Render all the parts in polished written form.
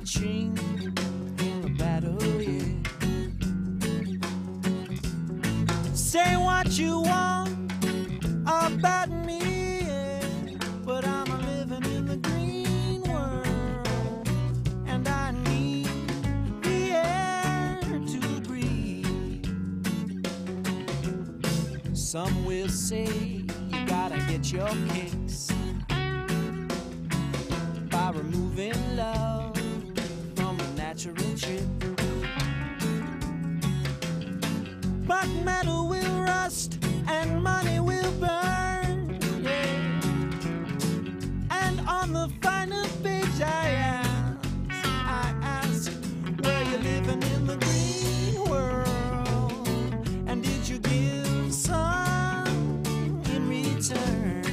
watching in the battle, yeah. Say what you want about me, yeah, but I'm a living in the green world, and I need the air to breathe. Some will say you gotta get your kicks by removing love from a natural trip. But metal will rust and money will burn, yeah. And on the final page I ask, were you living in the green world? And did you give some in return?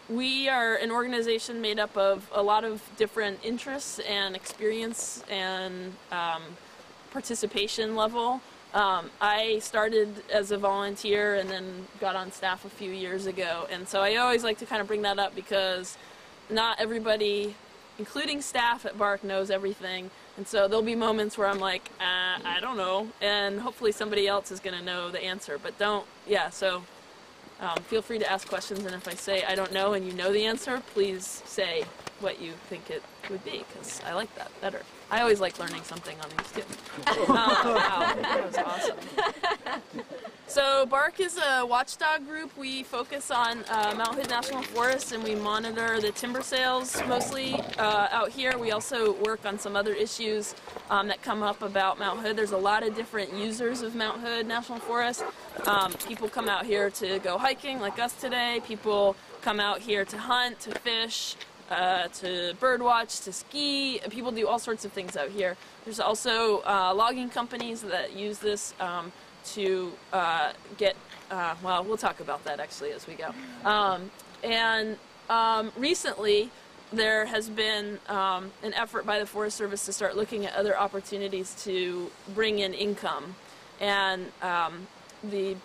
We are an organization made up of a lot of different interests and experience and participation level. I started as a volunteer and then got on staff a few years ago, and so I always like to kind of bring that up because not everybody, including staff at BARC, knows everything, and so there'll be moments where I'm like, I don't know, and hopefully somebody else is going to know the answer, but so feel free to ask questions, and if I say I don't know and you know the answer, please say what you think it would be, because I like that better. I always like learning something on these too. Wow, that was awesome. So BARC is a watchdog group. We focus on Mount Hood National Forest, and we monitor the timber sales mostly out here. We also work on some other issues that come up about Mount Hood. There's a lot of different users of Mount Hood National Forest. People come out here to go hiking like us today. People come out here to hunt, to fish, to birdwatch, to ski. People do all sorts of things out here. There's also logging companies that use this to get, well, we'll talk about that actually as we go. Recently there has been an effort by the Forest Service to start looking at other opportunities to bring in income. And the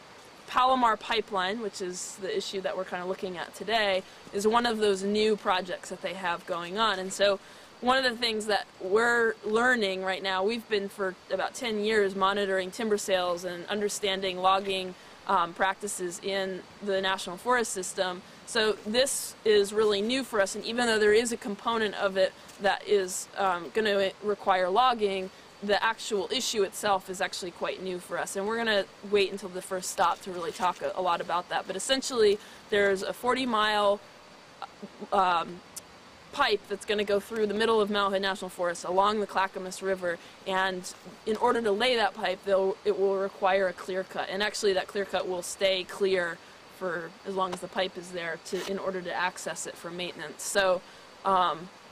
Palomar pipeline, which is the issue that we're kind of looking at today, is one of those new projects that they have going on. And so one of the things that we're learning right now, we've been for about 10 years monitoring timber sales and understanding logging practices in the National Forest System. So this is really new for us, and even though there is a component of it that is going to require logging, the actual issue itself is actually quite new for us, and we're going to wait until the first stop to really talk a lot about that. But essentially there's a 40-mile pipe that's going to go through the middle of Mount Hood National Forest along the Clackamas River, and in order to lay that pipe it will require a clear cut, and actually that clear cut will stay clear for as long as the pipe is there in order to access it for maintenance. So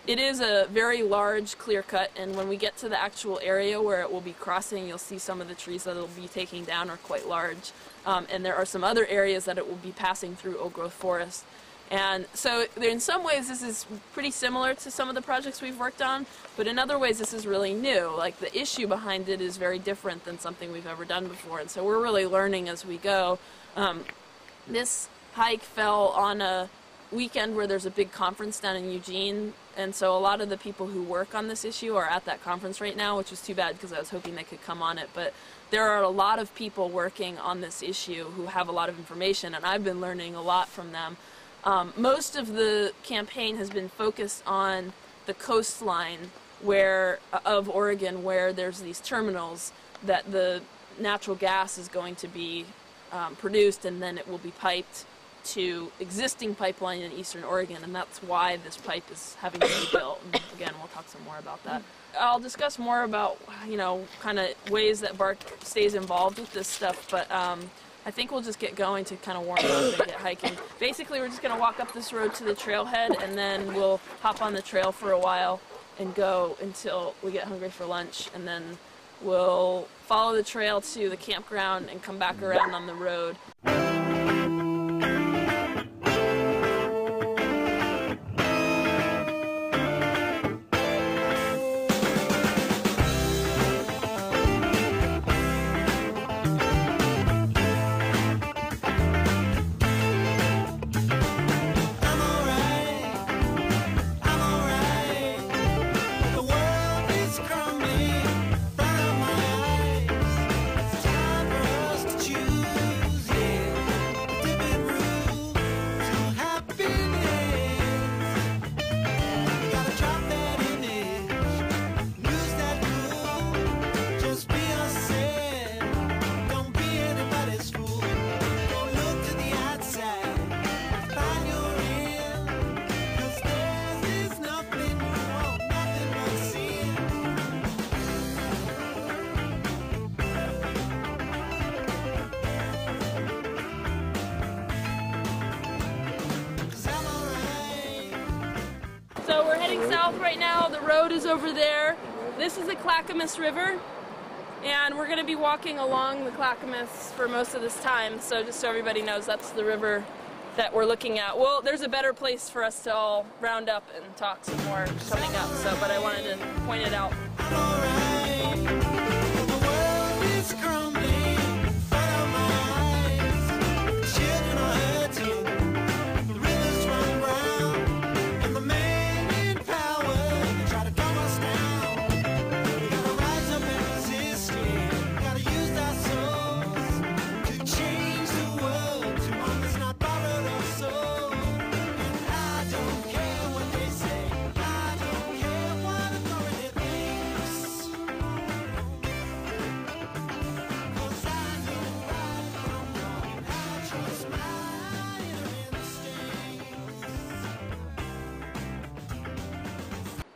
it is a very large clear cut, and when we get to the actual area where it will be crossing, you'll see some of the trees that it will be taking down are quite large, and there are some other areas that it will be passing through old growth forest. And so in some ways this is pretty similar to some of the projects we've worked on, but in other ways this is really new. Like the issue behind it is very different than something we've ever done before, and so we're really learning as we go. This hike fell on a weekend where there's a big conference down in Eugene, and so a lot of the people who work on this issue are at that conference right now, which was too bad because I was hoping they could come on it. But there are a lot of people working on this issue who have a lot of information, and I've been learning a lot from them. Most of the campaign has been focused on the coastline of Oregon, where there's these terminals that the natural gas is going to be produced, and then it will be piped to existing pipeline in eastern Oregon, and that's why this pipe is having to be built. And again, we'll talk some more about that. I'll discuss more about, kind of ways that BARC stays involved with this stuff, but I think we'll just get going to kind of warm up and get hiking. Basically, we're just going to walk up this road to the trailhead, and then we'll hop on the trail for a while and go until we get hungry for lunch, and then we'll follow the trail to the campground and come back around on the road. So we're heading south right now. The road is over there. This is the Clackamas River, and we're going to be walking along the Clackamas for most of this time. So just so everybody knows, that's the river that we're looking at. Well, there's a better place for us to all round up and talk some more coming up. But I wanted to point it out.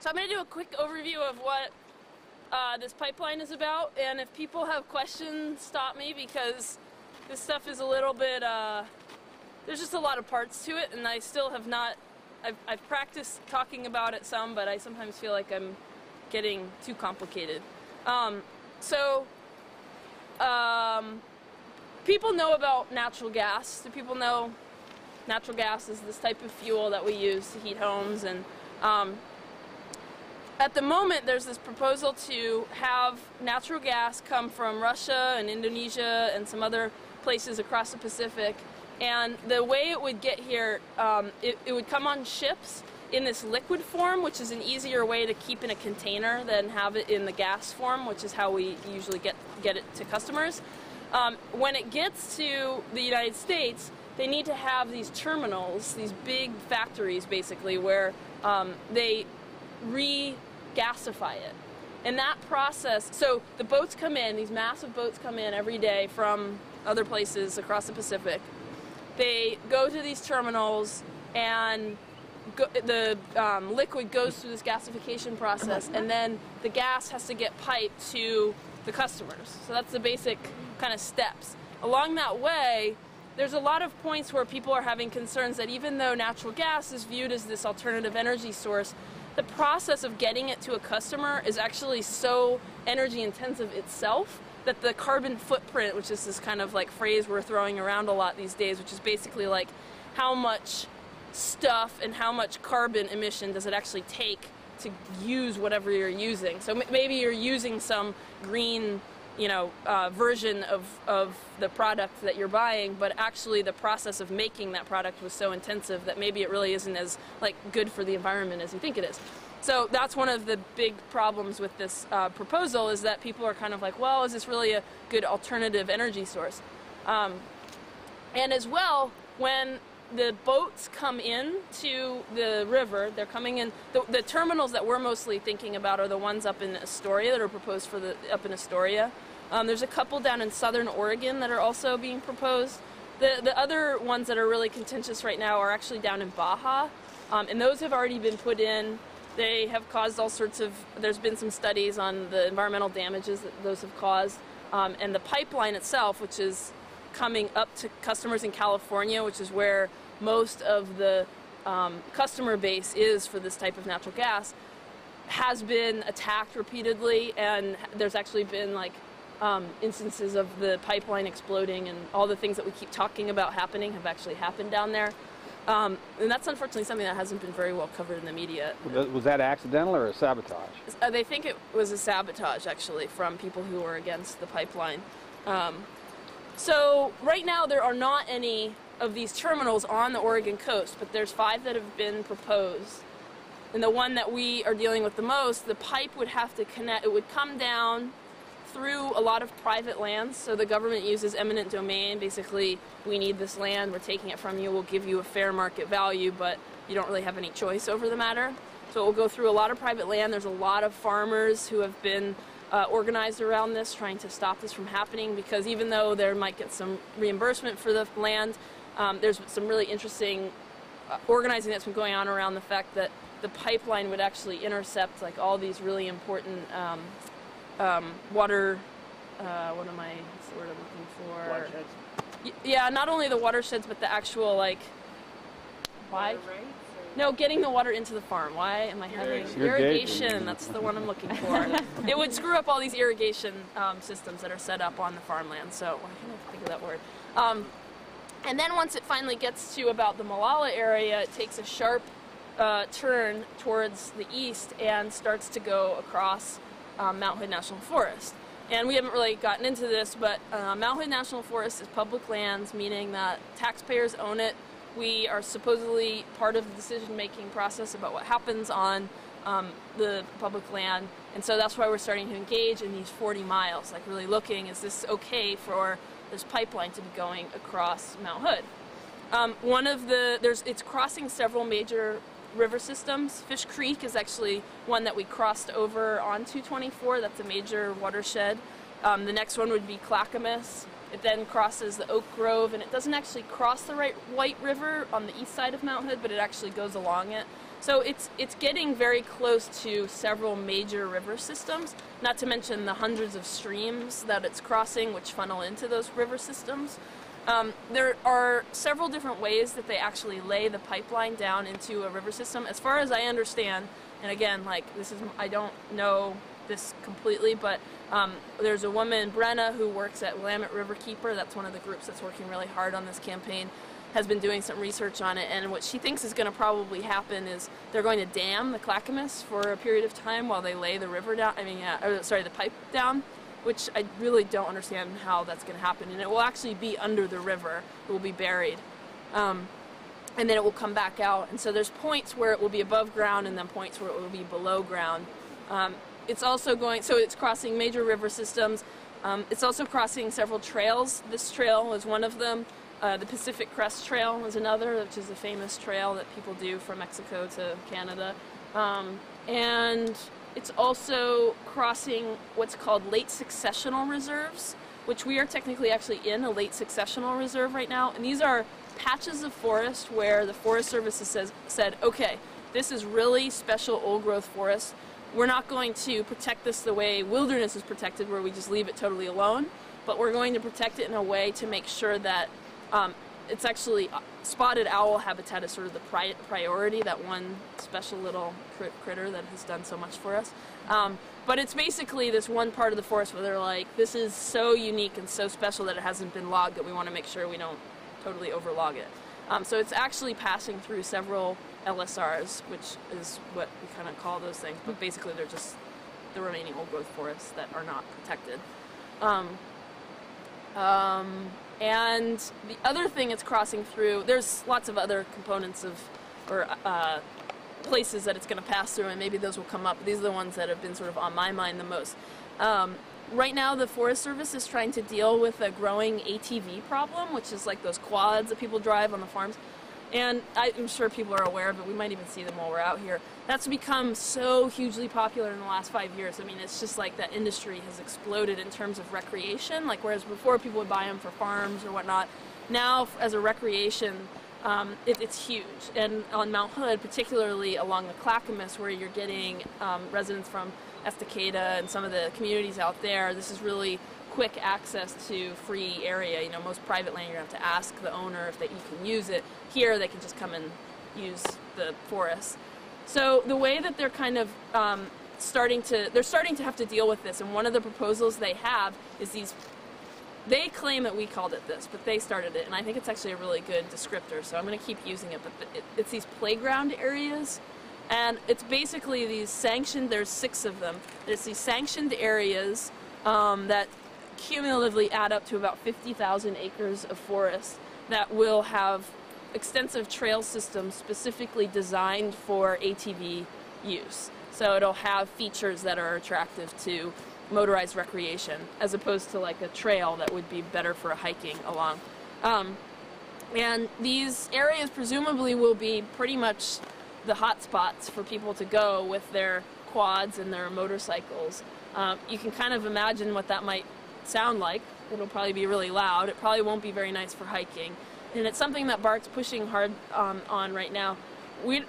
So I'm going to do a quick overview of what this pipeline is about, and if people have questions, stop me, because this stuff is a little bit, there's just a lot of parts to it, and I still have not, I've practiced talking about it some, but I sometimes feel like I'm getting too complicated. People know about natural gas. Do people know natural gas is this type of fuel that we use to heat homes? And at the moment, there's this proposal to have natural gas come from Russia and Indonesia and some other places across the Pacific. And the way it would get here, it would come on ships in this liquid form, which is an easier way to keep in a container than have it in the gas form, which is how we usually get it to customers. When it gets to the United States, they need to have these terminals, these big factories basically, where they re-gasify it. And that process, so the boats come in, these massive boats come in every day from other places across the Pacific. They go to these terminals, and the liquid goes through this gasification process, and then the gas has to get piped to the customers. So that's the basic kind of steps. Along that way, there's a lot of points where people are having concerns that even though natural gas is viewed as this alternative energy source, the process of getting it to a customer is actually so energy intensive itself that the carbon footprint, which is this kind of like phrase we're throwing around a lot these days, which is basically like how much stuff and how much carbon emission does it actually take to use whatever you're using. So maybe you're using some green, version of the product that you're buying, but actually the process of making that product was so intensive that maybe it really isn't as good for the environment as you think it is. So that's one of the big problems with this proposal, is that people are kind of like, well, is this really a good alternative energy source? And as well, when the boats come in to the river, they're coming in, the terminals that we're mostly thinking about are the ones up in Astoria that are proposed for up in Astoria. There's a couple down in southern Oregon that are also being proposed. The other ones that are really contentious right now are actually down in Baja, and those have already been put in. They have caused all sorts of, there's been some studies on the environmental damages that those have caused, and the pipeline itself, which is coming up to customers in California, which is where most of the customer base is for this type of natural gas, has been attacked repeatedly, and there's actually been instances of the pipeline exploding, and all the things that we keep talking about happening have actually happened down there. And that's unfortunately something that hasn't been very well covered in the media. Was that accidental or a sabotage? They think it was a sabotage, actually, from people who were against the pipeline. So right now there are not any of these terminals on the Oregon coast, but there's 5 that have been proposed. And the one that we are dealing with the most, the pipe would have to connect, it would come down through a lot of private lands. So the government uses eminent domain. Basically, we need this land, we're taking it from you, we'll give you a fair market value, but you don't really have any choice over the matter. So it will go through a lot of private land. There's a lot of farmers who have been organized around this, trying to stop this from happening, because even though there might get some reimbursement for the land, there's some really interesting organizing that's been going on around the fact that the pipeline would actually intercept all these really important water, what's the word I'm looking for? Watersheds? Yeah, not only the watersheds, but the actual, why? No, getting the water into the farm. Why am I having irrigation? That's the one I'm looking for. It would screw up all these irrigation systems that are set up on the farmland. So I can't think of that word. And then once it finally gets to about the Molalla area, it takes a sharp turn towards the east and starts to go across Mount Hood National Forest. And we haven't really gotten into this, but Mount Hood National Forest is public lands, meaning that taxpayers own it. We are supposedly part of the decision-making process about what happens on the public land, and so that's why we're starting to engage in these 40 miles, really looking, is this okay for this pipeline to be going across Mount Hood? It's crossing several major river systems. Fish Creek is actually one that we crossed over on 224. That's a major watershed. The next one would be Clackamas. It then crosses the Oak Grove, and it doesn't actually cross the White River on the east side of Mount Hood, but it actually goes along it. So it's getting very close to several major river systems, not to mention the hundreds of streams that it's crossing, which funnel into those river systems. There are several different ways that they actually lay the pipeline down into a river system. As far as I understand, and again, I don't know this completely, but there's a woman, Brenna, who works at Willamette Riverkeeper. That's one of the groups that's working really hard on this campaign, has been doing some research on it, and what she thinks is going to probably happen is they're going to dam the Clackamas for a period of time while they lay the river down, the pipe down, which I really don't understand how that's going to happen. And it will actually be under the river. It will be buried. And then it will come back out. And so there's points where it will be above ground and then points where it will be below ground. It's also it's crossing major river systems. It's also crossing several trails. This trail was one of them. The Pacific Crest Trail was another, which is a famous trail that people do from Mexico to Canada. And it's also crossing what's called late successional reserves, which we are technically actually in a late successional reserve right now. And these are patches of forest where the Forest Service has said, okay, this is really special old growth forest. We're not going to protect this the way wilderness is protected, where we just leave it totally alone, but we're going to protect it in a way to make sure that it's actually spotted owl habitat is sort of the priority, that one special little critter that has done so much for us. But it's basically this one part of the forest where they're like, this is so unique and so special that it hasn't been logged that we want to make sure we don't totally overlog it. So it's actually passing through several LSRs, which is what we kind of call those things, but basically they're just the remaining old growth forests that are not protected. And the other thing it's crossing through, there's lots of other components of, or places that it's going to pass through, and maybe those will come up. These are the ones that have been sort of on my mind the most. Right now, the Forest Service is trying to deal with a growing ATV problem, which is like those quads that people drive on the farms. And I'm sure people are aware of it. We might even see them while we're out here. That's become so hugely popular in the last 5 years. I mean, it's just like that industry has exploded in terms of recreation. Like, whereas before people would buy them for farms or whatnot, now as a recreation, it's huge. And on Mount Hood, particularly along the Clackamas, where you're getting residents from Estacada and some of the communities out there, this is really quick access to free area. You know, most private land, you're going to have to ask the owner if you can use it. Here, they can just come and use the forest. So the way that they're kind of starting to have to deal with this, and one of the proposals they have is these, they claim that we called it this, but they started it, and I think it's actually a really good descriptor, so I'm going to keep using it, but it's these playground areas. And it's basically these sanctioned, there's 6 of them. There's these sanctioned areas that cumulatively add up to about 50,000 acres of forest that will have extensive trail systems specifically designed for ATV use. So it'll have features that are attractive to motorized recreation, as opposed to like a trail that would be better for hiking along. And these areas presumably will be pretty much the hot spots for people to go with their quads and their motorcycles. You can kind of imagine what that might sound like. It'll probably be really loud. It probably won't be very nice for hiking. And it's something that BARC's pushing hard on right now. We're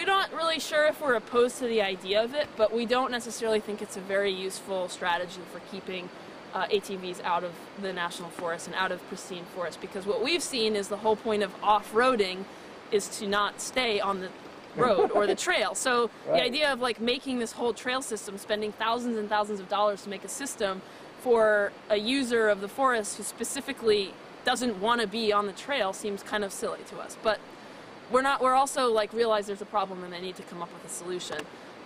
not really sure if we're opposed to the idea of it, but we don't necessarily think it's a very useful strategy for keeping ATVs out of the national forest and out of pristine forest, because what we've seen is the whole point of off-roading is to not stay on the road or the trail. So the idea of like making this whole trail system, spending thousands and thousands of dollars to make a system for a user of the forest who specifically doesn't want to be on the trail seems kind of silly to us. But we're also like realize there's a problem and they need to come up with a solution.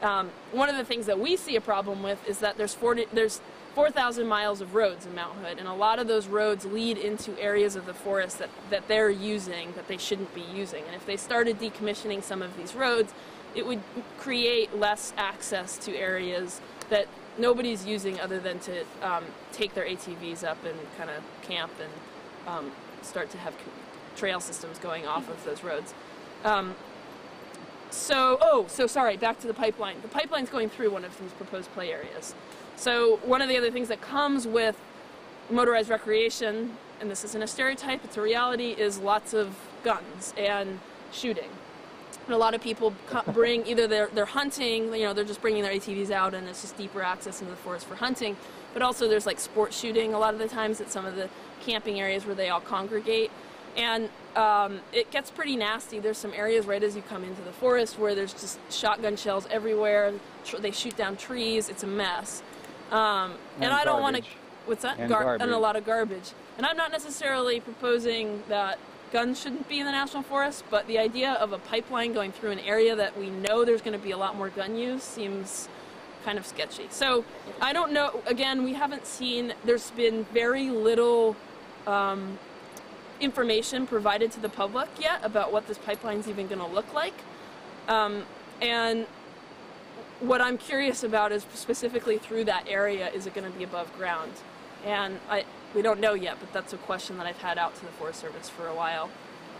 One of the things that we see a problem with is that there's 4,000 miles of roads in Mount Hood, and a lot of those roads lead into areas of the forest that they're using that they shouldn't be using. And if they started decommissioning some of these roads, it would create less access to areas that nobody's using other than to take their ATVs up and kind of camp and start to have trail systems going off of those roads. So sorry, back to the pipeline. The pipeline's going through one of these proposed play areas. So one of the other things that comes with motorized recreation, and this isn't a stereotype, it's a reality, is lots of guns and shooting. And a lot of people bring, either they're hunting, you know, they're just bringing their ATVs out and it's just deeper access into the forest for hunting, but also there's like sport shooting a lot of the times at some of the camping areas where they all congregate. And it gets pretty nasty. There's some areas right as you come into the forest where there's just shotgun shells everywhere. They shoot down trees. It's a mess. And I don't want to... What's that? And a lot of garbage. And I'm not necessarily proposing that guns shouldn't be in the national forest, but the idea of a pipeline going through an area that we know there's going to be a lot more gun use seems kind of sketchy. So I don't know. Again, we haven't seen... There's been very little... information provided to the public yet about what this pipeline's even going to look like. And what I'm curious about is specifically through that area, is it going to be above ground? And we don't know yet, but that's a question that I've had out to the Forest Service for a while.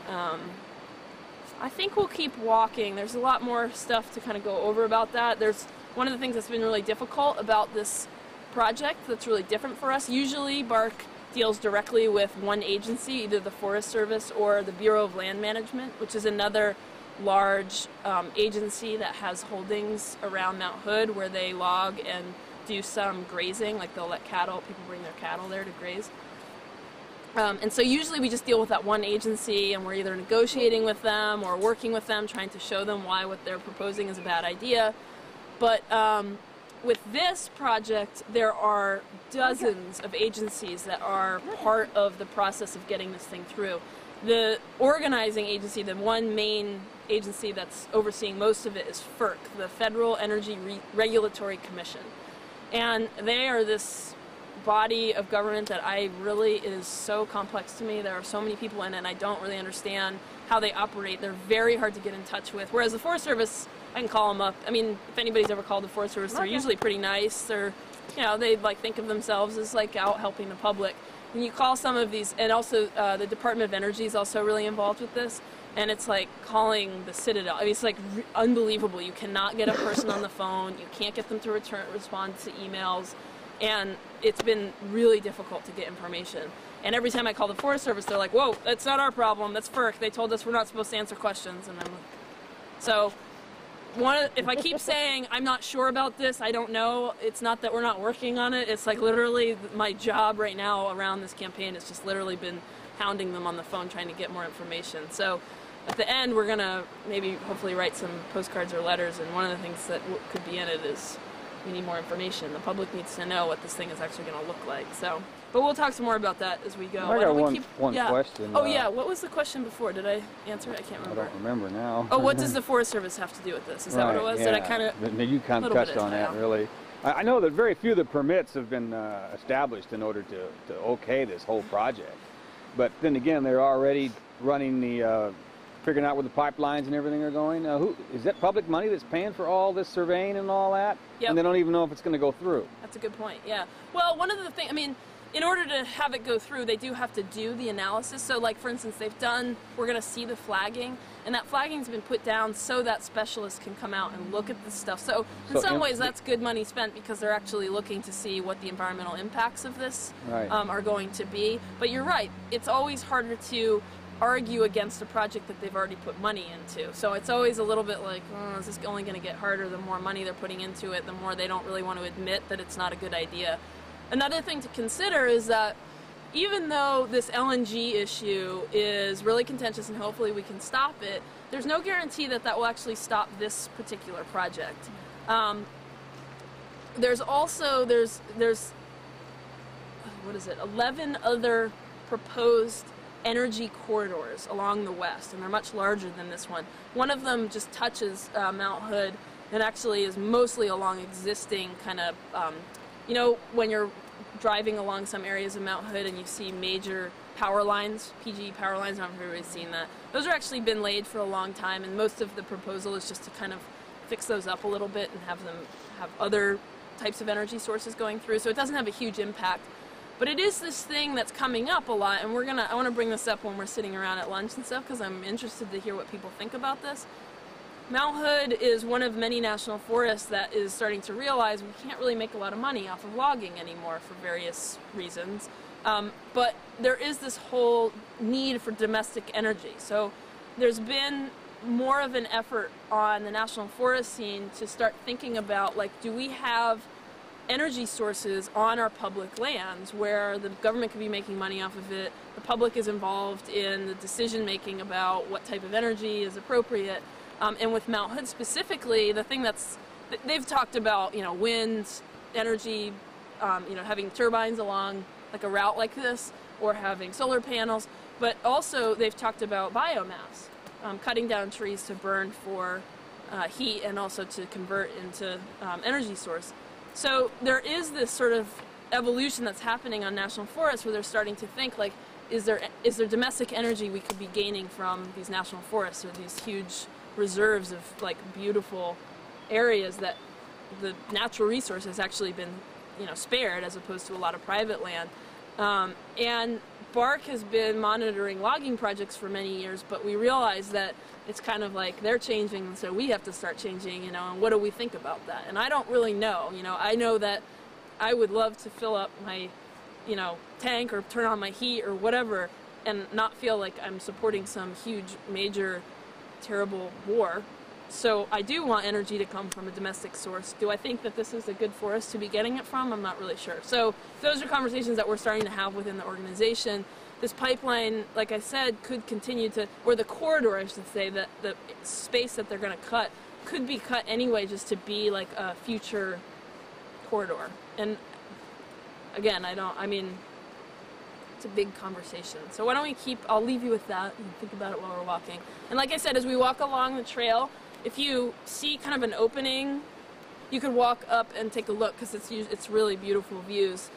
I think we'll keep walking. There's a lot more stuff to kind of go over about that. There's one of the things that's been really difficult about this project that's really different for us. Usually BARC deals directly with one agency, either the Forest Service or the Bureau of Land Management, which is another large agency that has holdings around Mount Hood where they log and do some grazing, like they'll let people bring their cattle there to graze. And so usually we just deal with that one agency, and we're either negotiating with them or working with them, trying to show them why what they're proposing is a bad idea. But with this project, there are dozens of agencies that are part of the process of getting this thing through. The organizing agency, the one main agency that's overseeing most of it, is FERC, the Federal Energy Regulatory Commission. And they are this body of government that is so complex to me. There are so many people in it, and I don't really understand how they operate. They're very hard to get in touch with. Whereas the Forest Service, I can call them up. I mean, if anybody's ever called the Forest Service, they're usually pretty nice. They're, they like think of themselves as like out helping the public. And you call some of these, and also the Department of Energy is also really involved with this. And it's like calling the Citadel. I mean, it's like unbelievable. You cannot get a person on the phone. You can't get them to respond to emails. And it's been really difficult to get information. And every time I call the Forest Service, they're like, whoa, that's not our problem. That's FERC. They told us we're not supposed to answer questions. And so if I keep saying I'm not sure about this, I don't know, it's not that we're not working on it. It's like literally my job right now around this campaign has just literally been hounding them on the phone trying to get more information. So at the end, we're going to maybe hopefully write some postcards or letters, and one of the things that could be in it is we need more information. The public needs to know what this thing is actually going to look like. So, but we'll talk some more about that as we go. I got one question. Oh yeah, what was the question before? Did I answer it? I can't remember. I don't remember now. Oh, what does the Forest Service have to do with this? Is that what it was? Yeah. Did I kind of? You kind of touched on that, really. I know that very few of the permits have been established in order to okay this whole project. But then again, they're already running the figuring out where the pipelines and everything are going. Is that public money that's paying for all this surveying and all that? Yep. And they don't even know if it's going to go through. That's a good point, yeah. Well, one of the things, I mean, in order to have it go through, they do have to do the analysis. So, like, for instance, we're going to see the flagging, and that flagging's been put down so that specialists can come out and look at this stuff. So, in some ways, that's good money spent because they're actually looking to see what the environmental impacts of this are going to be. But you're right, it's always harder to argue against a project that they've already put money into. So it's always a little bit like, is this only going to get harder the more money they're putting into it, the more they don't really want to admit that it's not a good idea. Another thing to consider is that even though this LNG issue is really contentious and hopefully we can stop it, there's no guarantee that that will actually stop this particular project. There's 11 other proposed energy corridors along the west, and they're much larger than this one. One of them just touches Mount Hood and actually is mostly along existing kind of, when you're driving along some areas of Mount Hood and you see major power lines, PG power lines, I don't know if everybody's seen that. Those are actually been laid for a long time, and most of the proposal is just to kind of fix those up a little bit and have them have other types of energy sources going through, so it doesn't have a huge impact. But it is this thing that's coming up a lot, and I want to bring this up when we're sitting around at lunch and stuff, because I'm interested to hear what people think about this. Mount Hood is one of many national forests that is starting to realize we can't really make a lot of money off of logging anymore for various reasons. But there is this whole need for domestic energy. So there's been more of an effort on the national forest scene to start thinking about, like, do we have energy sources on our public lands where the government could be making money off of it, the public is involved in the decision making about what type of energy is appropriate. And with Mount Hood specifically, the thing they've talked about, wind energy, having turbines along like a route like this, or having solar panels, but also they've talked about biomass, cutting down trees to burn for heat and also to convert into energy source. So there is this sort of evolution that's happening on national forests where they're starting to think, like, is there domestic energy we could be gaining from these national forests, or these huge reserves of, like, beautiful areas that the natural resource has actually been, spared, as opposed to a lot of private land. And BARC has been monitoring logging projects for many years, but we realize that it's kind of like they're changing, so we have to start changing, and what do we think about that? And I don't really know, I know that I would love to fill up my, tank or turn on my heat or whatever and not feel like I'm supporting some huge, major, terrible war. So I do want energy to come from a domestic source. Do I think that this is a good forest to be getting it from? I'm not really sure. So those are conversations that we're starting to have within the organization. This pipeline, like I said, could continue to, or the corridor, I should say, that the space that they're going to cut could be cut anyway just to be like a future it's a big conversation. So why don't we I'll leave you with that and think about it while we're walking. And like I said, as we walk along the trail, if you see kind of an opening, you could walk up and take a look, because it's really beautiful views.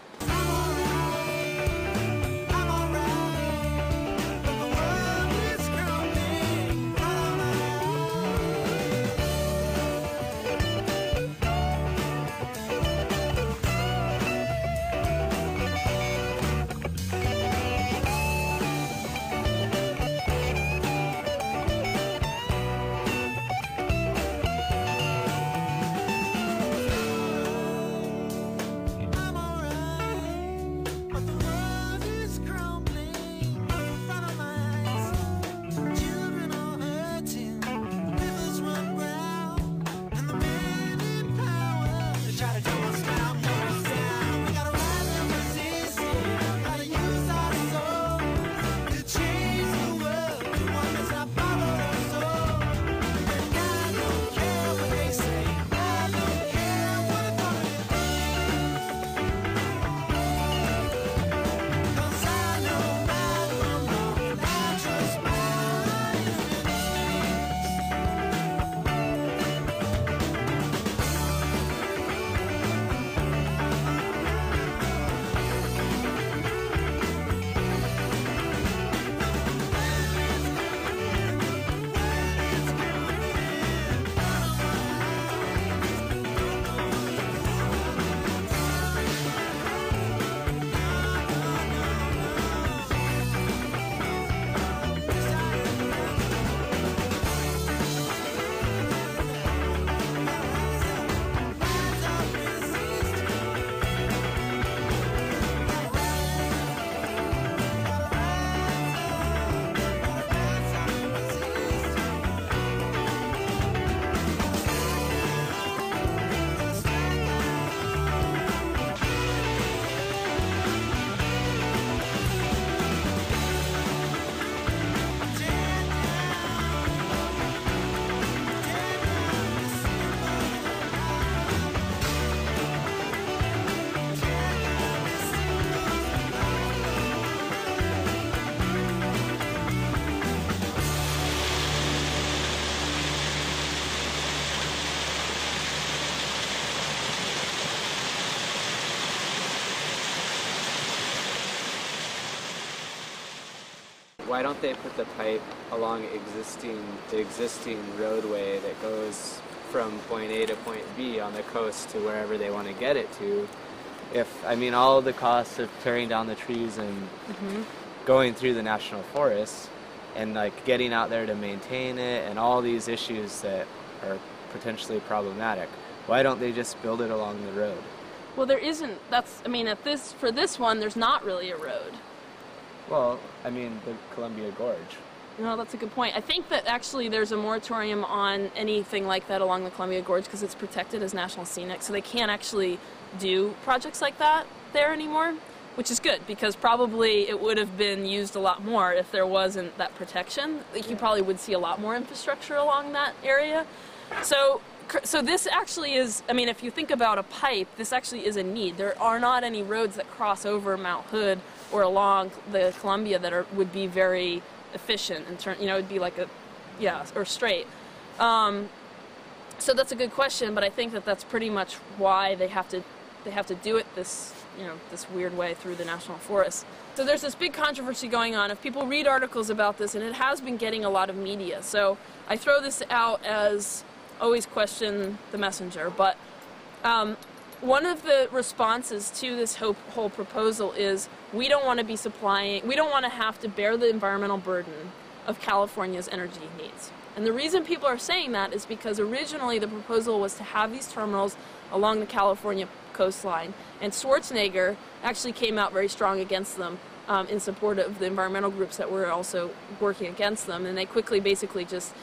Why don't they put the pipe along the existing roadway that goes from point A to point B on the coast to wherever they want to get it to? I mean, all the costs of tearing down the trees and going through the national forests and like getting out there to maintain it and all these issues that are potentially problematic. Why don't they just build it along the road? Well, there isn't. For this one, there's not really a road. Well, I mean, the Columbia Gorge. No, that's a good point. I think that actually there's a moratorium on anything like that along the Columbia Gorge because it's protected as National Scenic, so they can't actually do projects like that there anymore, which is good because probably it would have been used a lot more if there wasn't that protection. Like, you probably would see a lot more infrastructure along that area. So this actually is, I mean, if you think about a pipe, this actually is a need. There are not any roads that cross over Mount Hood or along the Columbia that would be very efficient and it'd be like or straight. So that's a good question, but I think that that's pretty much why they have to do it this weird way through the national forest. So there's this big controversy going on. If people read articles about this, and it has been getting a lot of media, so I throw this out as always question the messenger, but one of the responses to this whole proposal is we don't want to have to bear the environmental burden of California's energy needs. And the reason people are saying that is because originally the proposal was to have these terminals along the California coastline, and Schwarzenegger actually came out very strong against them in support of the environmental groups that were also working against them, and they quickly basically just...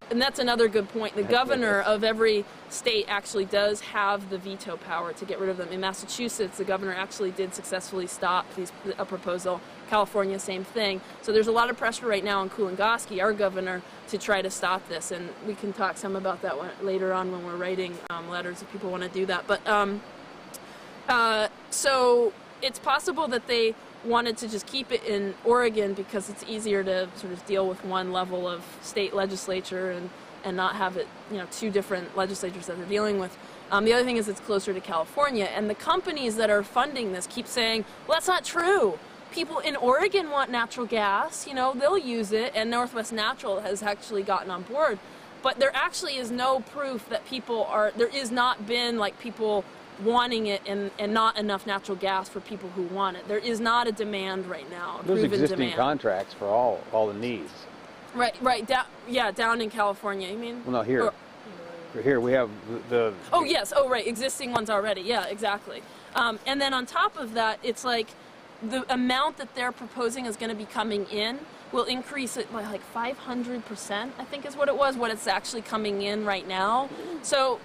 And that's another good point. The governor of every state actually does have the veto power to get rid of them. In Massachusetts, the governor actually did successfully stop a proposal. California, same thing. So there's a lot of pressure right now on Kulongoski, our governor, to try to stop this. And we can talk some about that later on when we're writing letters if people want to do that. But so it's possible that they wanted to just keep it in Oregon because it's easier to sort of deal with one level of state legislature and not have it, you know, two different legislatures that they're dealing with. The other thing is it's closer to California, and the companies that are funding this keep saying, well, that's not true. People in Oregon want natural gas, you know, they'll use it, and Northwest Natural has actually gotten on board. But there actually is no proof that there is not been like people wanting it and not enough natural gas for people who want it. There is not a demand right now. There's existing contracts for all the needs. Right, down in California, you mean? Well, no, here. Here we have the... Oh, yes, right, existing ones already, yeah, exactly. And then on top of that, it's like the amount that they're proposing is going to be coming in will increase it by like 500%, I think is what it was, what it's actually coming in right now. So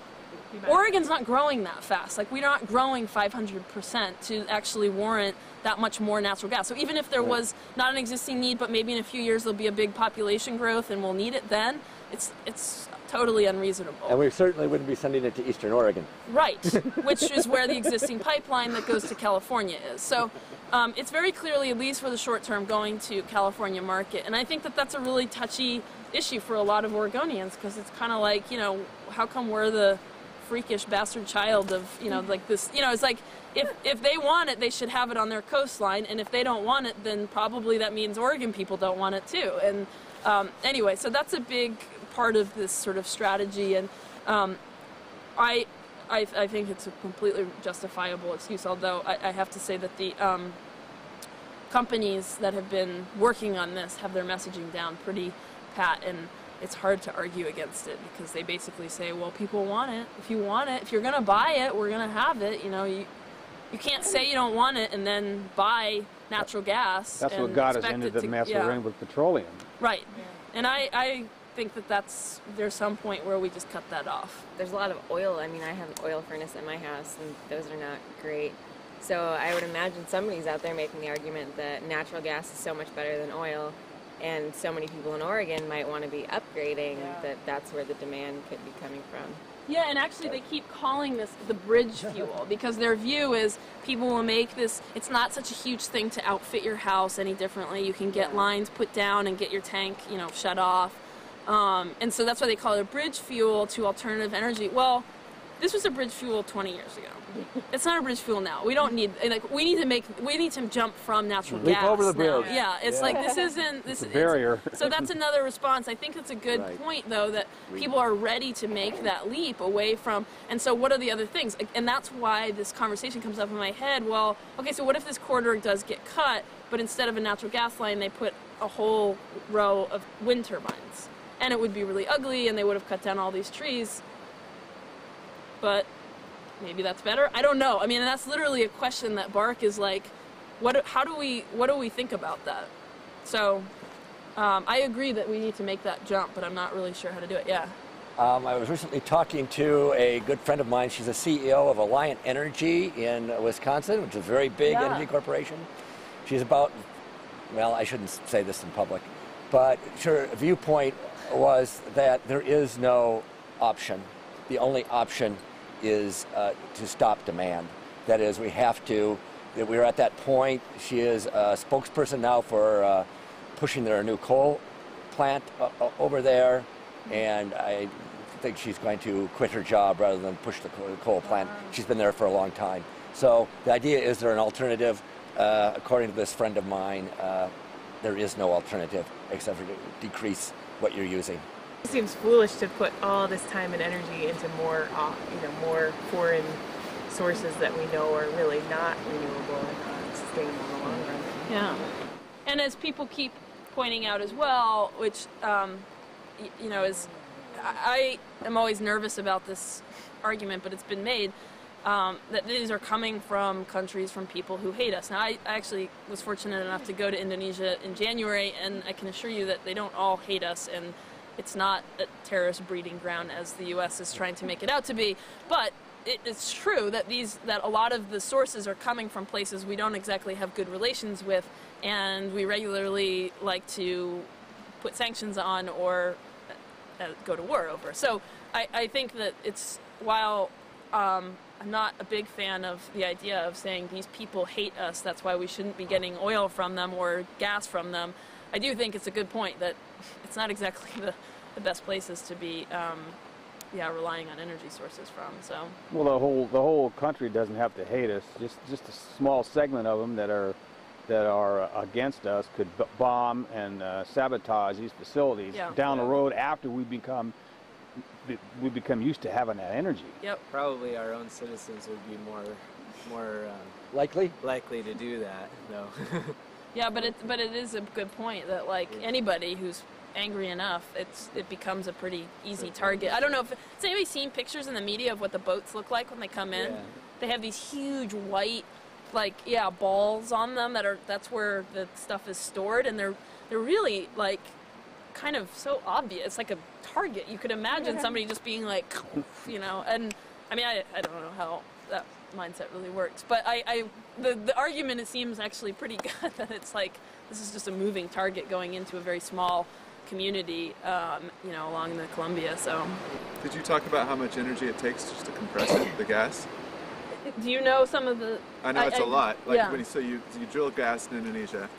Oregon's not growing that fast. Like, we're not growing 500% to actually warrant that much more natural gas. So even if there was not an existing need, but maybe in a few years there'll be a big population growth and we'll need it then, it's totally unreasonable. And we certainly wouldn't be sending it to Eastern Oregon. Right, which is where the existing pipeline that goes to California is. So it's very clearly, at least for the short term, going to California market. And I think that that's a really touchy issue for a lot of Oregonians, because it's kind of like, you know, how come we're the freakish bastard child of, you know, like this, you know, it's like if they want it, they should have it on their coastline, and if they don't want it, then probably that means Oregon people don't want it too. And anyway, so that's a big part of this sort of strategy, and I think it's a completely justifiable excuse, although I have to say that the companies that have been working on this have their messaging down pretty pat, and it's hard to argue against it, because they basically say, well, people want it. If you want it, if you're going to buy it, we're going to have it. You know, you can't say you don't want it and then buy natural gas. That's what got us into the mess we're in with petroleum. Right. Yeah. And I think that there's some point where we just cut that off. There's a lot of oil. I mean, I have an oil furnace at my house, and those are not great. So I would imagine somebody's out there making the argument that natural gas is so much better than oil, and so many people in Oregon might want to be upgrading, that's where the demand could be coming from. Yeah, and actually they keep calling this the bridge fuel, because their view is people will make this, it's not such a huge thing to outfit your house any differently. You can get lines put down and get your tank, you know, shut off. And so that's why they call it a bridge fuel to alternative energy. Well, this was a bridge fuel 20 years ago. It's not a bridge fuel now. We don't need, like, we need to jump from natural gas. Leap over the bridge. Now. Yeah, it's like this isn't this it's a barrier. So that's another response. I think it's a good point, though, that people are ready to make that leap away from. And so what are the other things? And that's why this conversation comes up in my head. Well, okay, so what if this corridor does get cut, but instead of a natural gas line, they put a whole row of wind turbines? And it would be really ugly, and they would have cut down all these trees. But maybe that's better. I don't know. I mean, that's literally a question that Bark is like, what do we think about that? So I agree that we need to make that jump, but I'm not really sure how to do it. Yeah. I was recently talking to a good friend of mine. She's a CEO of Alliant Energy in Wisconsin, which is a very big energy corporation. She's about, well, I shouldn't say this in public, but her viewpoint was that there is no option. The only option is to stop demand. That is, we're at that point. She is a spokesperson now for pushing their new coal plant over there, and I think she's going to quit her job rather than push the coal plant. She's been there for a long time. So the idea is there an alternative? According to this friend of mine, there is no alternative except for to decrease what you're using. It seems foolish to put all this time and energy into more, more foreign sources that we know are really not renewable and not sustainable in the long run. Yeah, and as people keep pointing out as well, which is, I am always nervous about this argument, but it's been made. That these are coming from countries, from people who hate us. Now, I actually was fortunate enough to go to Indonesia in January, and I can assure you that they don't all hate us, and it's not a terrorist breeding ground as the U.S. is trying to make it out to be. But it's true that that a lot of the sources are coming from places we don't exactly have good relations with, and we regularly like to put sanctions on or go to war over. So I think that it's, while I'm not a big fan of the idea of saying these people hate us, that's why we shouldn't be getting oil from them or gas from them. I do think it's a good point that it's not exactly the best places to be relying on energy sources from. So well, the whole country doesn't have to hate us. Just a small segment of them that are against us could bomb and sabotage these facilities down the road after we become used to having that energy. Yep. Probably our own citizens would be more likely to do that, though. Yeah, but it is a good point that like anybody who's angry enough, it becomes a pretty easy target. I don't know if has anybody seen pictures in the media of what the boats look like when they come in? Yeah. They have these huge white balls on them that's where the stuff is stored, and they're really like kind of so obvious. It's like a target. You could imagine somebody just being like, and I mean I don't know how that mindset really works, but the argument, it seems actually pretty good that it's like this is just a moving target going into a very small community, along the Columbia. So, did you talk about how much energy it takes just to compress it, the gas? Do you know some of the? I know it's a lot. Like when you drill gas in Indonesia,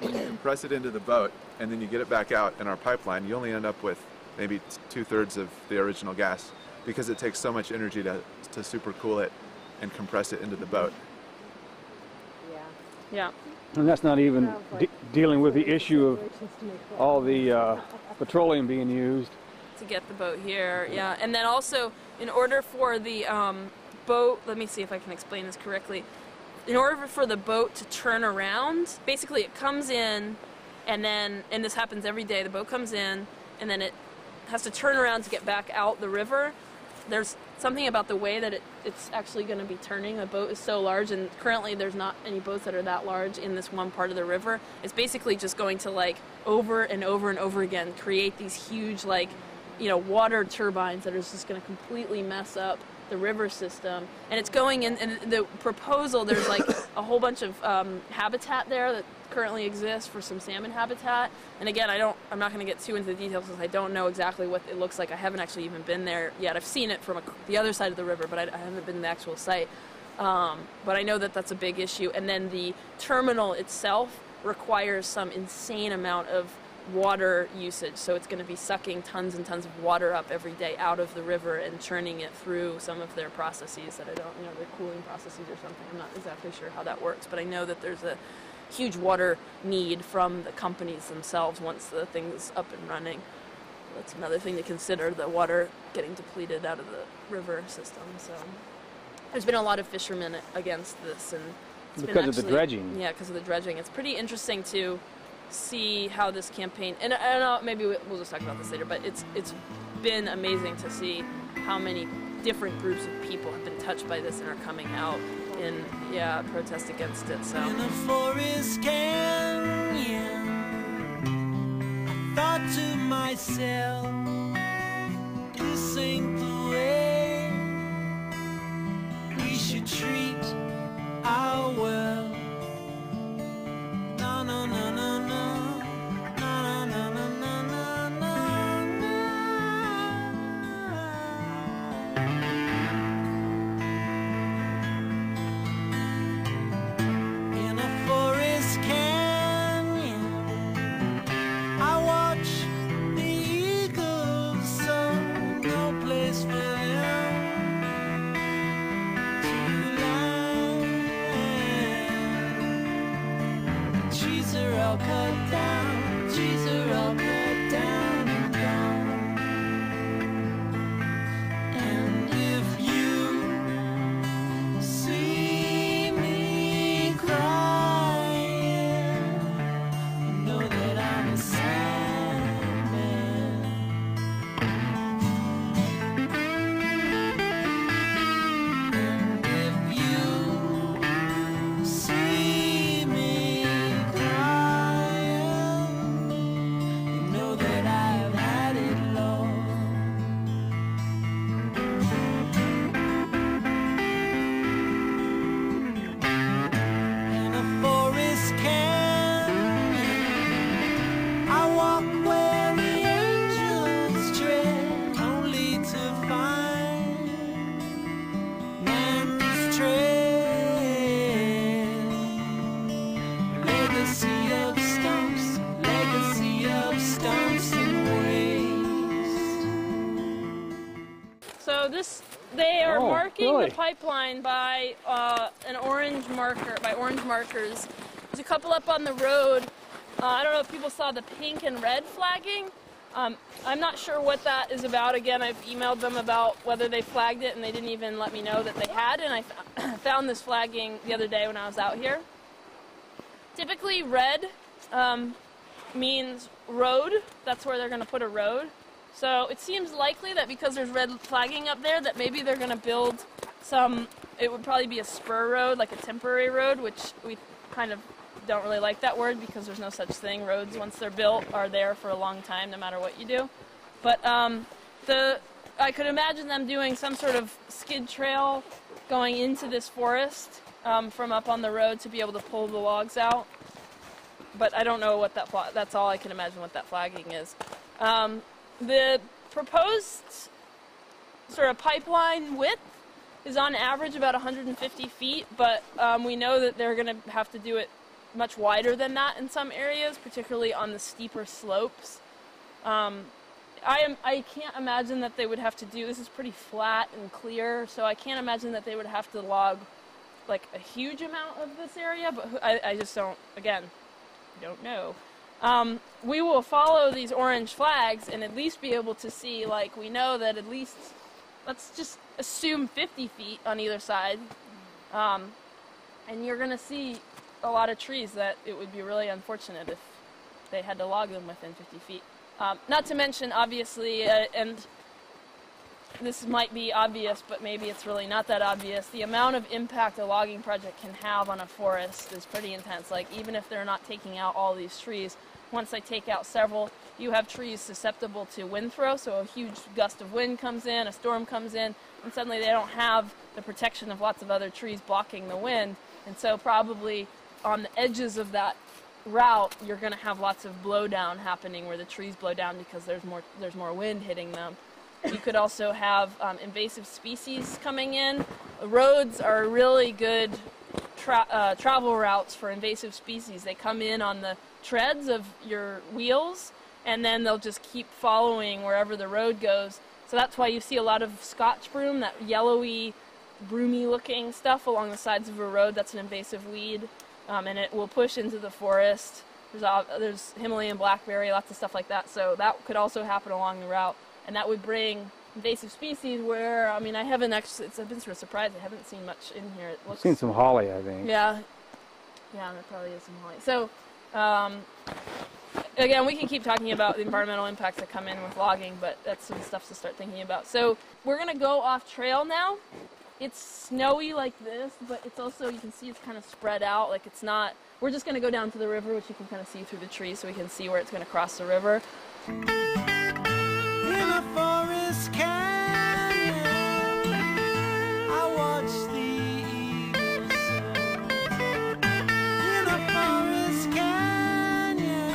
when you compress it into the boat and then you get it back out in our pipeline, you only end up with maybe 2/3 of the original gas because it takes so much energy to supercool it and compress it into the boat. Yeah. And that's not even dealing with the issue of all the petroleum being used to get the boat here. Yeah, and then also in order for the boat, let me see if I can explain this correctly. In order for the boat to turn around, basically it comes in, and this happens every day. The boat comes in, and then it has to turn around to get back out the river. There's something about the way that it's actually going to be turning. The boat is so large, and currently there's not any boats that are that large in this one part of the river. It's basically just going to like over and over and over again create these huge water turbines that are just going to completely mess up the river system. And it's going in, and the proposal, there's like a whole bunch of habitat there that currently exists for some salmon habitat. And again, I'm not going to get too into the details because I don't know exactly what it looks like. I haven't actually even been there yet. I've seen it from the other side of the river, but I haven't been to the actual site. But I know that that's a big issue. And then the terminal itself requires some insane amount of water usage, so it's going to be sucking tons and tons of water up every day out of the river and churning it through some of their processes that their cooling processes or something. I'm not exactly sure how that works, but I know that there's a huge water need from the companies themselves once the thing's up and running. That's another thing to consider, the water getting depleted out of the river system. So there's been a lot of fishermen against this, and it's because of the dredging. Yeah, because of the dredging. It's pretty interesting to see how this campaign, and maybe we'll just talk about this later, but it's been amazing to see how many different groups of people have been touched by this and are coming out in protest against it. So in a forest canyon, I thought to myself, this ain't the way we should treat our world. No, no, no, no, no. So they are marking really? the pipeline by an orange marker, by orange markers. There's a couple up on the road. I don't know if people saw the pink and red flagging. I'm not sure what that is about. Again, I've emailed them about whether they flagged it, and they didn't even let me know that they had. And I found this flagging the other day when I was out here. Typically, red means road. That's where they're going to put a road. So it seems likely that because there's red flagging up there, that maybe they're going to build some. It would probably be a spur road, like a temporary road, which we kind of don't really like that word because there's no such thing. Roads, once they're built, are there for a long time, no matter what you do. But I could imagine them doing some sort of skid trail going into this forest from up on the road to be able to pull the logs out. But I don't know what that's all I can imagine what that flagging is. The proposed sort of pipeline width is on average about 150 feet, but we know that they're going to have to do it much wider than that in some areas, particularly on the steeper slopes. I can't imagine that they would have to do, this is pretty flat and clear, so I can't imagine that they would have to log like a huge amount of this area, but I just don't know. We will follow these orange flags and at least be able to see, like, we know that at least, let's just assume 50 feet on either side, and you're going to see a lot of trees that it would be really unfortunate if they had to log them within 50 feet. Not to mention, obviously, and this might be obvious, but maybe it's really not that obvious, the amount of impact a logging project can have on a forest is pretty intense. Like, even if they're not taking out all these trees, once they take out several, you have trees susceptible to wind throw, so a huge gust of wind comes in, a storm comes in, and suddenly they don't have the protection of lots of other trees blocking the wind, and so probably on the edges of that route, you're going to have lots of blowdown happening where the trees blow down because there's more wind hitting them. You could also have invasive species coming in. Roads are really good travel routes for invasive species. They come in on the treads of your wheels, and then they'll just keep following wherever the road goes. So that's why you see a lot of Scotch broom, that yellowy, broomy looking stuff along the sides of a road. That's an invasive weed, and it will push into the forest. There's Himalayan blackberry, lots of stuff like that. So that could also happen along the route. And that would bring invasive species where, I mean, I haven't actually, I've been sort of surprised. I haven't seen much in here. I've seen some holly, I think. Yeah, there probably is some holly. So, again, we can keep talking about the environmental impacts that come in with logging, but that's some stuff to start thinking about. So we're going to go off trail now. It's snowy like this, but it's also, you can see it's kind of spread out. Like, it's not, we're just going to go down to the river, which you can kind of see through the trees, so we can see where it's going to cross the river. In a forest canyon, I watch the eagles sail. In a forest canyon,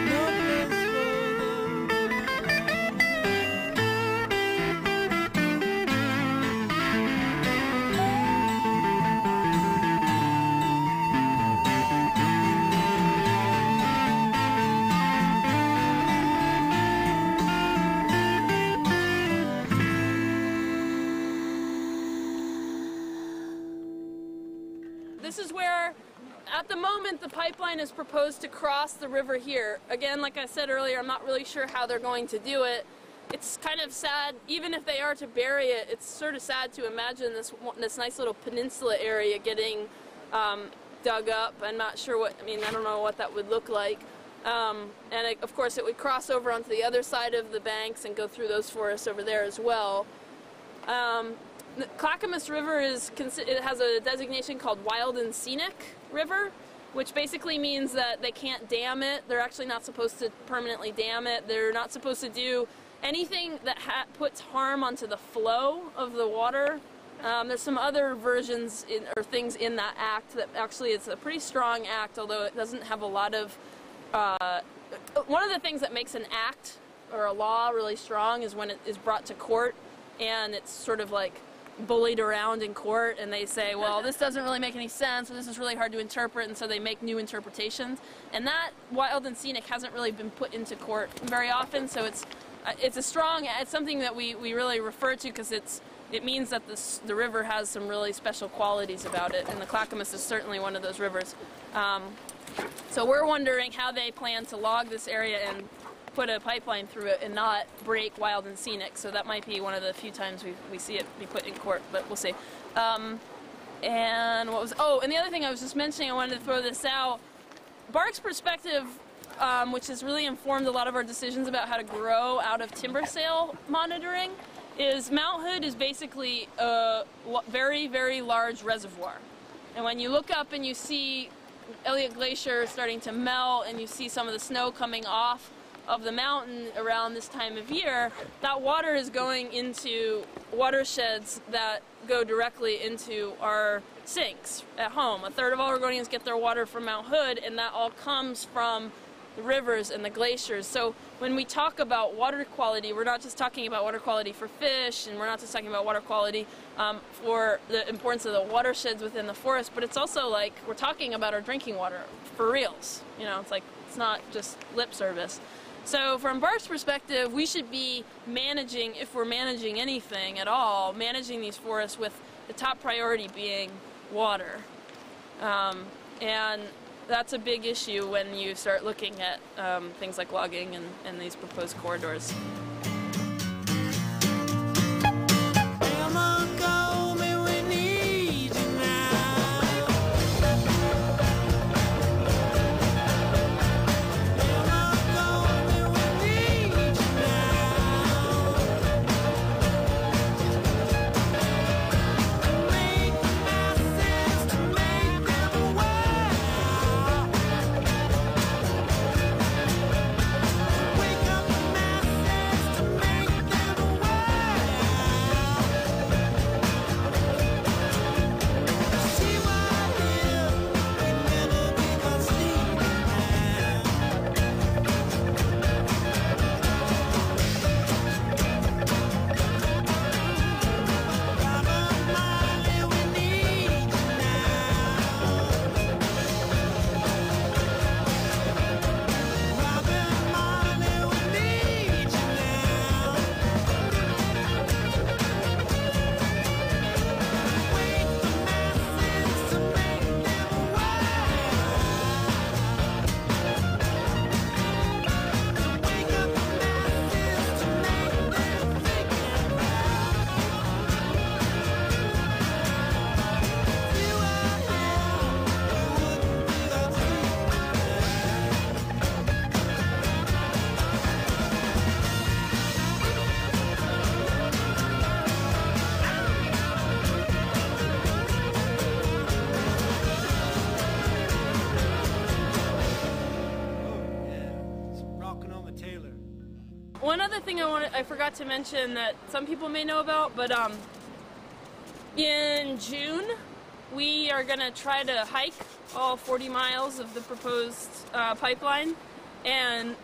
no place for them This is where, at the moment, the pipeline is proposed to cross the river here. Again, like I said earlier, I'm not really sure how they're going to do it. It's kind of sad, even if they are to bury it, it's sort of sad to imagine this nice little peninsula area getting dug up. I'm not sure I don't know what that would look like. Of course, it would cross over onto the other side of the banks and go through those forests over there as well. The Clackamas River it has a designation called Wild and Scenic River, which basically means that they can't dam it. They're actually not supposed to permanently dam it. They're not supposed to do anything that puts harm onto the flow of the water. There's some other versions or things in that act that actually it's a pretty strong act, although it doesn't have a lot of... one of the things that makes an act or a law really strong is when it is brought to court and it's sort of like bullied around in court, and they say, well, this doesn't really make any sense, or this is really hard to interpret, and so they make new interpretations. And that Wild and Scenic hasn't really been put into court very often, so it's it's something that we really refer to because it means that the river has some really special qualities about it, and the Clackamas is certainly one of those rivers. So we're wondering how they plan to log this area and put a pipeline through it and not break wild and scenic. So that might be one of the few times we see it be put in court, but we'll see. And the other thing I was just mentioning, I wanted to throw this out. BARC's perspective, which has really informed a lot of our decisions about how to grow out of timber sale monitoring, is Mount Hood is basically a very, very large reservoir. And when you look up and you see Elliott Glacier starting to melt and you see some of the snow coming off of the mountain around this time of year, that water is going into watersheds that go directly into our sinks at home. A third of all Oregonians get their water from Mount Hood, and that all comes from the rivers and the glaciers. So when we talk about water quality, we're not just talking about water quality for fish, and we're not just talking about water quality for the importance of the watersheds within the forest, but it's also like we're talking about our drinking water for reals. You know, it's not just lip service. So from BARC's perspective, we should be managing, if we're managing anything at all, managing these forests with the top priority being water. And that's a big issue when you start looking at things like logging and these proposed corridors. One other thing I forgot to mention that some people may know about, but in June we are going to try to hike all 40 miles of the proposed pipeline, and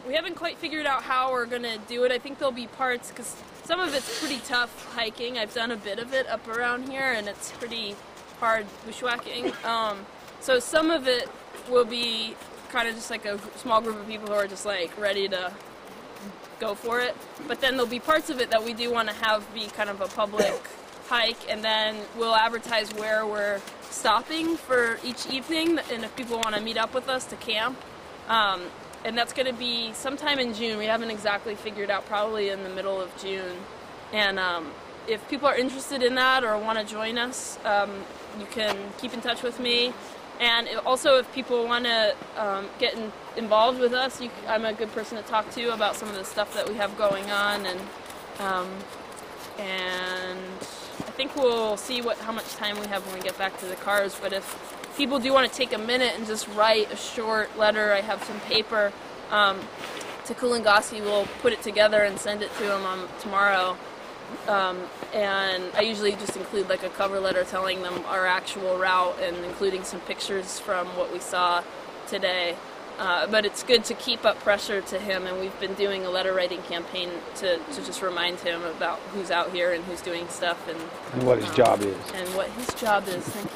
we haven't quite figured out how we're going to do it. I think there'll be parts, because some of it's pretty tough hiking. I've done a bit of it up around here, and it's pretty hard bushwhacking. So some of it will be kind of just like a small group of people who are just like ready to go for it, but then there'll be parts of it that we do want to have be kind of a public hike, and then we'll advertise where we're stopping for each evening, and if people want to meet up with us to camp, and that's going to be sometime in June. We haven't exactly figured out, probably in the middle of June, and if people are interested in that or want to join us, you can keep in touch with me. And also, if people want to get involved with us, I'm a good person to talk to about some of the stuff that we have going on, and I think we'll see how much time we have when we get back to the cars. But if people do want to take a minute and just write a short letter, I have some paper to Kulangasi. We'll put it together and send it to them tomorrow. And I usually just include like a cover letter telling them our actual route and including some pictures from what we saw today. But it's good to keep up pressure to him, and we've been doing a letter writing campaign to just remind him about who's out here and who's doing stuff and what his job is. And what his job is. Thank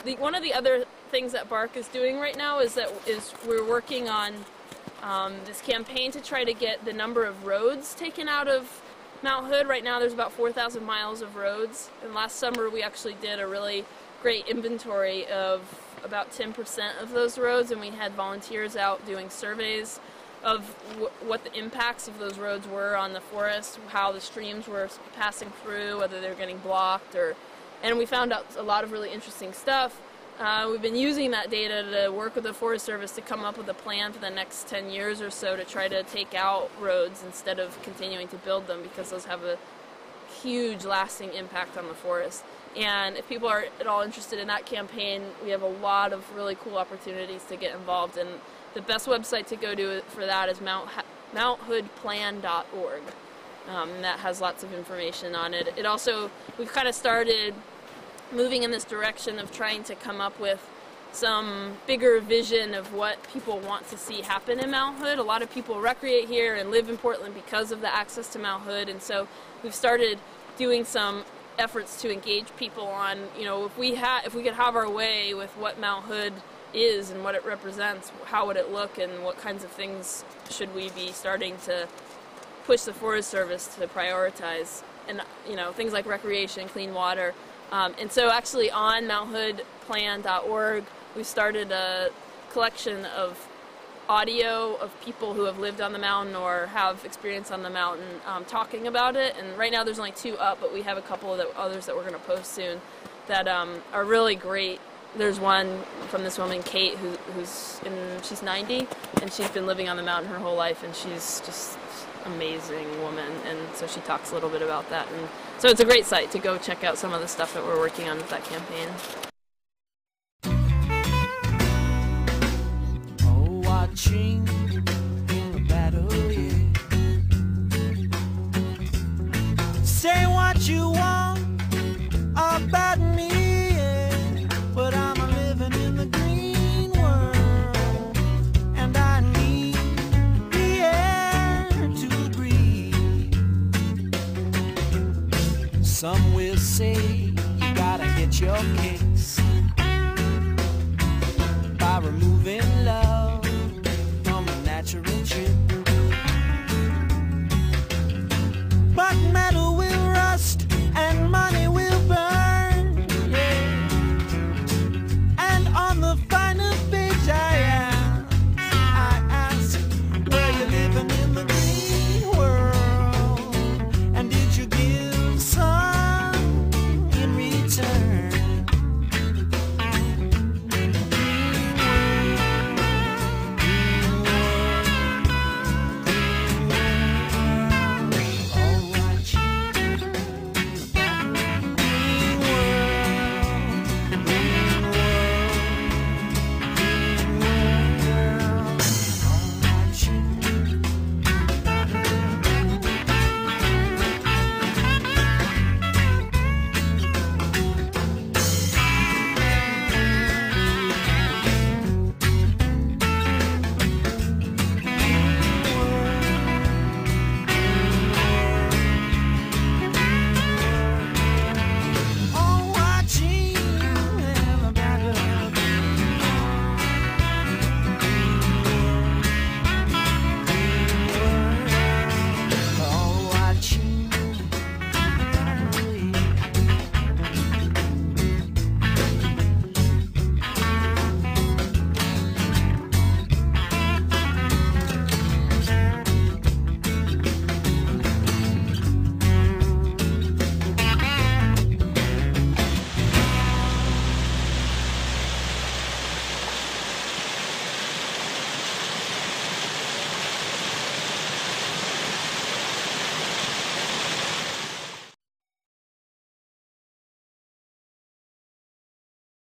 you. One of the other things that BARC is doing right now is we're working on this campaign to try to get the number of roads taken out of Mount Hood. Right now there's about 4,000 miles of roads, and last summer we actually did a really great inventory of about 10% of those roads, and we had volunteers out doing surveys of what the impacts of those roads were on the forest, how the streams were passing through, whether they were getting blocked, and we found out a lot of really interesting stuff. We've been using that data to work with the Forest Service to come up with a plan for the next 10 years or so to try to take out roads instead of continuing to build them, because those have a huge lasting impact on the forest. And if people are at all interested in that campaign, we have a lot of really cool opportunities to get involved. And the best website to go to for that is mounthoodplan.org. And that has lots of information on it. It also, we've kind of started moving in this direction of trying to come up with some bigger vision of what people want to see happen in Mount Hood. A lot of people recreate here and live in Portland because of the access to Mount Hood, and so we've started doing some efforts to engage people on, if we could have our way with what Mount Hood is and what it represents, how would it look, and what kinds of things should we be starting to push the Forest Service to prioritize, and things like recreation, clean water. And so actually on mounthoodplan.org, we started a collection of audio of people who have lived on the mountain or have experience on the mountain talking about it. And right now there's only 2 up, but we have a couple of others that we're going to post soon that are really great. There's one from this woman, Kate, she's 90, and she's been living on the mountain her whole life, and she's just amazing woman, and so she talks a little bit about that. And so it's a great site to go check out some of the stuff that we're working on with that campaign. Oh, watching in the battle, yeah. Say what you want about me, yeah, but I'm a living in the green world, and I need the air to breathe. Some will say you gotta get your kicks